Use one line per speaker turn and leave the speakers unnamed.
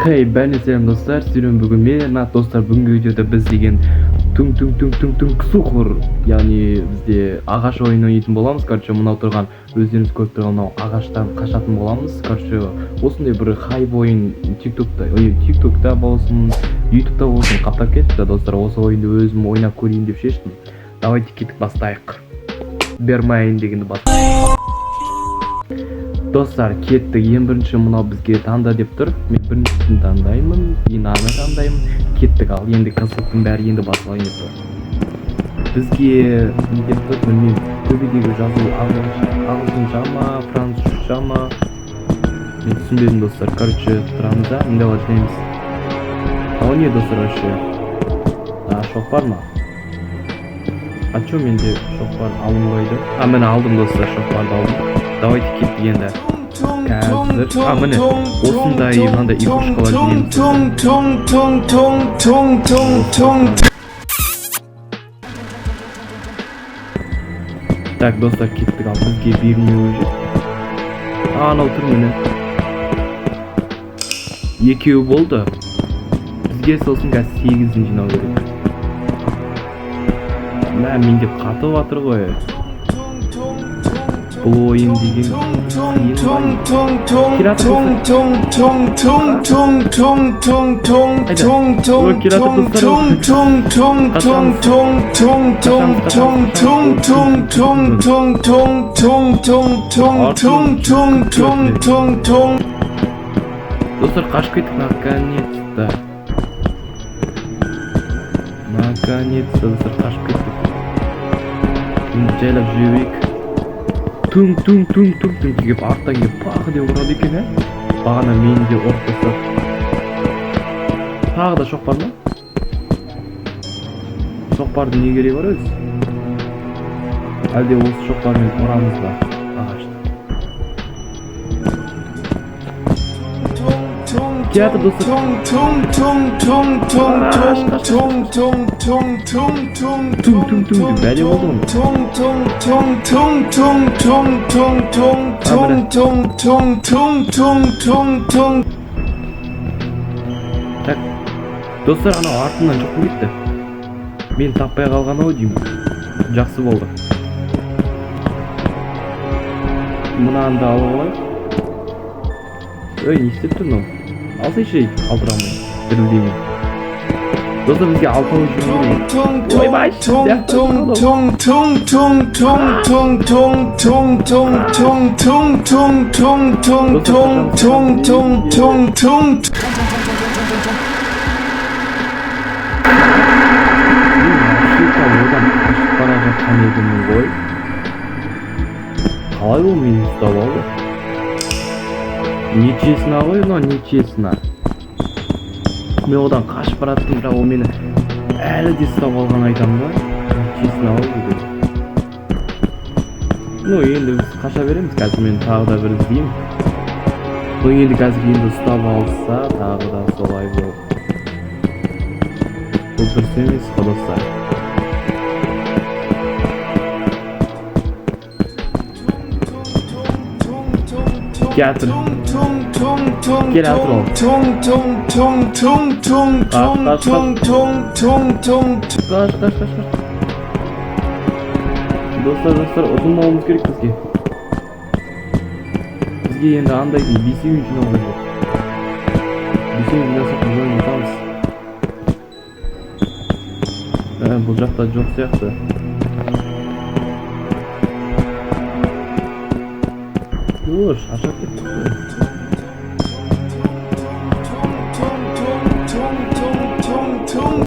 Hey, ben selam dostlar. Sizin bugün menat dostlar, бүгүнкү видеода biz деген түң сухур, яғни бізде ағаш ойын ойнайтын боламыз. Короче, мына отырған өздеріңіз көріп тұрған мынау ағаштан қашатын боламыз. Короче, осындай бір хайп ойын тиктокта болсын, ютубта болсын қаптап кетті достар. Осы ойынды өзім ойнап көрейін деп шештім. Давайте кетіп бастайық. Бермайын дегенді бастайық. Достар, кеттік. Ең бірінші мынау бізге таңда деп тұр. Мен біріншісін таңдаймын, кейін аны таңдаймын. Кеттік. Ал енді қызықтың бәрі енді басылайын деп тұр. Бізге не деп тұр, білмеймін. Төбедегі жазу ағылшынша ма, французша ма? Мен түсінбедім достар. Короче, тұрамыз да, енді начнеміз. Ал не достар вообще? Шоқпар ма? А чё менде шоқпар алынбайды? Мен алдым достар, шоқпарды алдым. Давайте кеттік енді. Қазір, міне, осындай мынандай игрушкалар жинаймыз. Так, достар, кеттік. Ал бізге бермеуі жет. Анау тұр міне. Екеуі болды. Бізге сосын қазір 8-ін жинау керек. Мен деп қатып атыр ғой. Бұл ойын деген достар, қашып кеттік. Наконец-то достар, қашып кеттік. Жайлап жүрейік. Түң кеп арттан кеп пағы деп ұрады екен, бағана мені де ұрып тастады. Тағы да шоқпар ма? Шоқпарды не керек бар өзі? Әлде осы шоқпармен ұрамыз ба ағашты? Келатыр достар. Түң бәле болды ғой. Так, достар, анау артынан жоқпын кетті. Мен таппай қалған ау деймін. Жақсы болды. Мынаны да алып алайық. Не істеп тұр мынау? Алсайшы, алдырамын, дірілдеймін. Достар, бізге алтауы жүргенім. Ойбай, қалай ол мені ұстап алды? Нечесіне ғой, но нечесіне. Мен одан қашып бараттым, бірақ ол мені әлі де ұстап алған айтам да. Нечесіне алды. Енді біз қаша береміз. Қазір мен тағы да бір іздеймін. Енді қазір енді ұстап алса, тағы да солай болып. Бұл дұрыс емес қой достар. Келатыр. Келатыр ол. Қаш. Достар, ұтылмауымыз керек бізге. Бізге енді андайды бесеуін жинау керек. Бесеуін жинасақ ойын ұтамыз. Бұл жақта жоқ сияқты. Ашап кеттік қой.